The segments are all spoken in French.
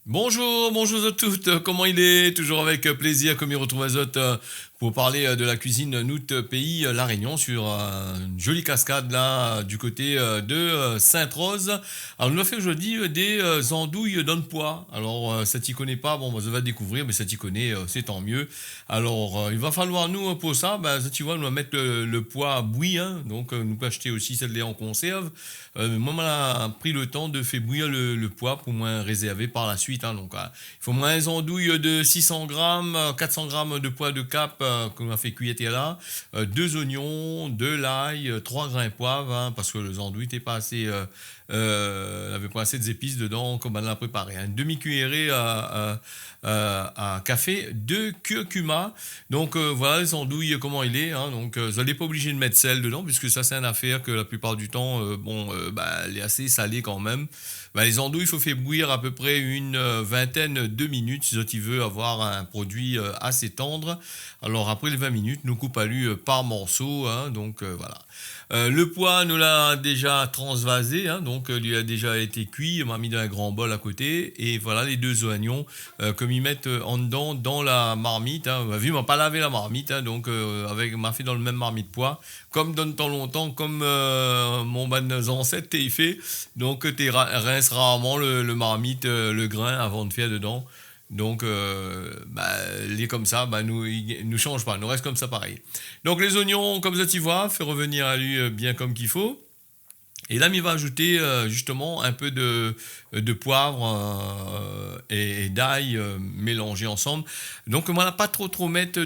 Bonjour, bonjour à toutes, comment il est? Toujours avec plaisir comme il retrouve Azote pour parler de la cuisine notre pays, La Réunion, sur une jolie cascade là du côté de Sainte-Rose. Alors nous avons fait aujourd'hui des andouilles dans le pois. Alors ça t'y connaît pas, bon bah, ça va découvrir, mais ça t'y connaît, c'est tant mieux. Alors il va falloir nous pour ça, bah, ça, tu vois, nous va mettre le pois à bouillir, hein. Donc nous peut acheter aussi celle en conserve. Moi, on a pris le temps de faire bouillir le pois pour moins réserver par la suite, hein. Donc, il faut moins des andouilles de 600 grammes, 400 grammes de pois de cap qu'on a fait cuire là, deux oignons, de l'ail, trois grains de poivre, hein, parce que les andouilles n'étaient pas assez, n'avaient pas assez d'épices dedans comme on l'a préparé. Une demi-cuillerée à café de curcuma. Donc voilà les andouilles comment il est, hein. Donc vous n'êtes pas obligé de mettre sel dedans puisque ça c'est une affaire que la plupart du temps bah, elle est assez salée quand même. Bah, les andouilles il faut faire bouillir à peu près une vingtaine de minutes si tu veux avoir un produit assez tendre. Alors après les 20 minutes nous coupe à lui par morceaux, hein. Donc voilà. Le pois nous l'a déjà transvasé, hein, donc lui a déjà été cuit, on m'a mis dans un grand bol à côté, et voilà les deux oignons que m'y mettent en dedans dans la marmite, hein. Vu, m'a pas lavé la marmite, hein, donc avec m'a fait dans le même marmite pois, comme dans le temps longtemps, comme mon ban ancêtre t'es fait, donc tu rinces rarement le marmite, le grain avant de faire dedans. Donc, bah, les comme ça, bah, nous change pas, nous reste comme ça pareil. Donc, les oignons, comme ça, tu vois, fait revenir à lui bien comme qu'il faut. Et là, il va ajouter justement un peu de poivre et d'ail mélangés ensemble. Donc, on va pas trop mettre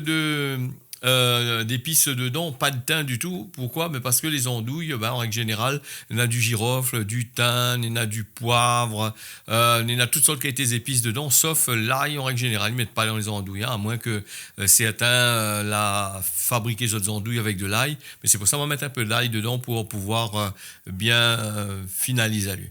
d'épices dedans, pas de thym du tout. Pourquoi? Mais parce que les andouilles, ben, en règle générale, il y en a du girofle, du thym, il y en a du poivre, il y en a toutes sortes de épices dedans, sauf l'ail en règle générale. Ils ne mettent pas dans les andouilles, hein, à moins que certains la fabriquent les autres andouilles avec de l'ail. Mais c'est pour ça qu'on va mettre un peu d'ail dedans pour pouvoir bien finaliser à lui.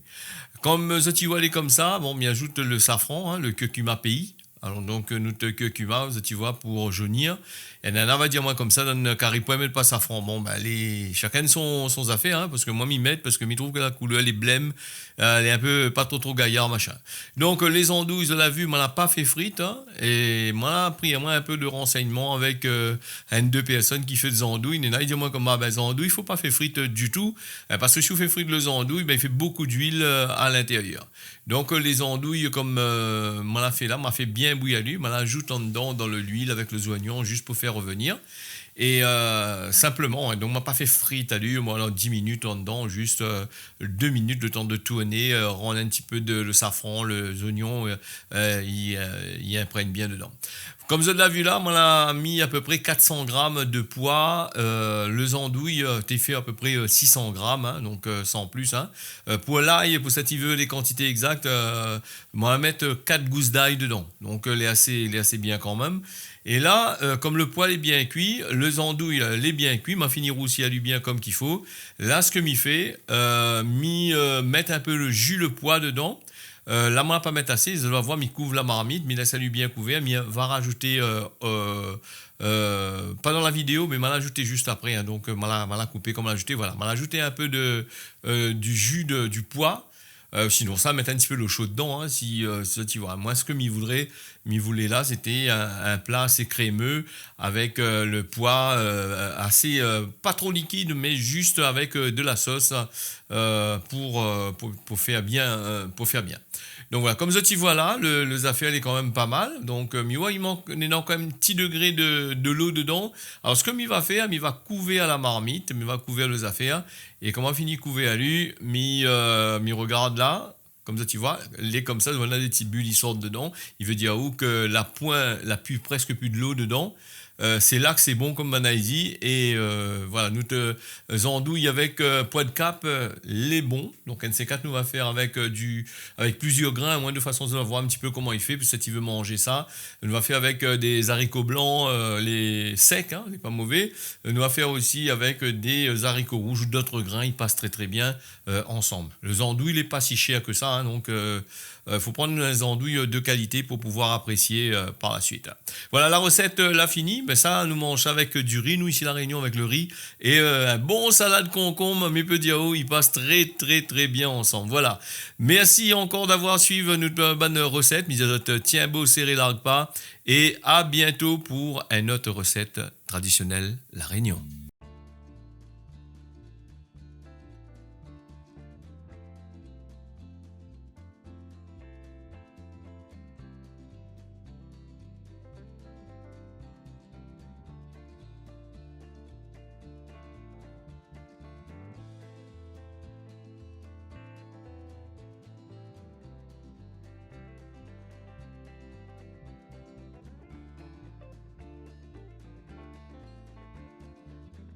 Comme Zotiwa est comme ça, bon, on y ajoute le safran, hein, le curcuma pays. Alors donc nous te curcuma, tu vois, pour jaunir. Et on va dire moi comme ça, dans le carré poème et pas safran. Bon, ben les, chacun son affaire, hein, parce que moi m'y mettre, parce que m'y trouve que la couleur elle est blême, elle est un peu pas trop gaillard machin. Donc les andouilles, je l'ai vu, moi l'a pas fait frite, hein, et moi pris moi un peu de renseignements avec une deux personnes qui fait des andouilles. Et là il dit moi comme ben les andouilles, il faut pas faire frite du tout, parce que si vous faites frite les andouilles, ben il fait beaucoup d'huile à l'intérieur. Donc les andouilles comme m'a l'a fait là, m'a fait bien bouillir lui, m'a l'ajoute en dedans dans l'huile avec les oignons juste pour faire revenir. Et simplement, hein, donc m'a pas fait frite à lui, moi alors 10 minutes en dedans, juste 2 minutes le temps de tourner, rendre un petit peu de le safran, les oignons, il imprègne bien dedans. Comme vous l'avez vu là, moi l'a mis à peu près 400 grammes de pois, les andouilles, t'es fait à peu près 600 grammes, hein, donc sans plus, hein. Pour l'ail, pour ça tu veux les quantités exactes, moi va mettre 4 gousses d'ail dedans, donc elle est assez bien quand même. Et là, comme le poil est bien cuit, les andouilles, les bien cuit, m'a fini aussi à lui bien comme qu'il faut. Là, ce que m'y fait, mettre un peu le jus, le pois dedans. Là, moi, pas mettre assez, je dois voir, m'y couvre la marmite, mais laisse lui bien couvert, m'y va rajouter, pas dans la vidéo, mais m'a rajouté juste après, hein, donc m'a la coupé comme m'a ajouté, voilà, m'a rajouté un peu du jus du pois. Sinon, ça, mettre un petit peu d'eau chaude dedans, hein, si ça, tu vois. Moi, ce que m'y voulait là, c'était un plat assez crémeux avec le pois assez pas trop liquide, mais juste avec de la sauce pour faire bien, pour faire bien. Donc voilà, comme ça, tu vois là, les affaires, elle est quand même pas mal. Donc, Miwa, il manque il y a quand même un petit degré de l'eau dedans. Alors, ce que il va faire, il va couver à la marmite, il va couvrir les affaires. Et comment finit couver à lui, mi regarde là, comme ça tu vois, les comme ça, voilà des petites bulles qui sortent dedans. Il veut dire où que la pointe, la pu presque plus de l'eau dedans. C'est là que c'est bon comme Banaizi et voilà nous te andouille avec poids de cap les bons donc NC4 nous va faire avec avec plusieurs grains moins de façon de voir un petit peu comment il fait puis si il veut manger ça nous va faire avec des haricots blancs les secs hein, les pas mauvais nous va faire aussi avec des haricots rouges ou d'autres grains ils passent très très bien ensemble le andouille il est pas si cher que ça hein, donc Il faut prendre des andouilles de qualité pour pouvoir apprécier par la suite. Voilà, la recette l'a finie. Ben ça, nous mange avec du riz. Nous, ici, la Réunion, avec le riz. Et un bon salade concombre, mes petits diao, ils passent très, très, très bien ensemble. Voilà. Merci encore d'avoir suivi notre bonne recette. Misazote, tiens beau, serré, largue pas. Et à bientôt pour une autre recette traditionnelle, la Réunion.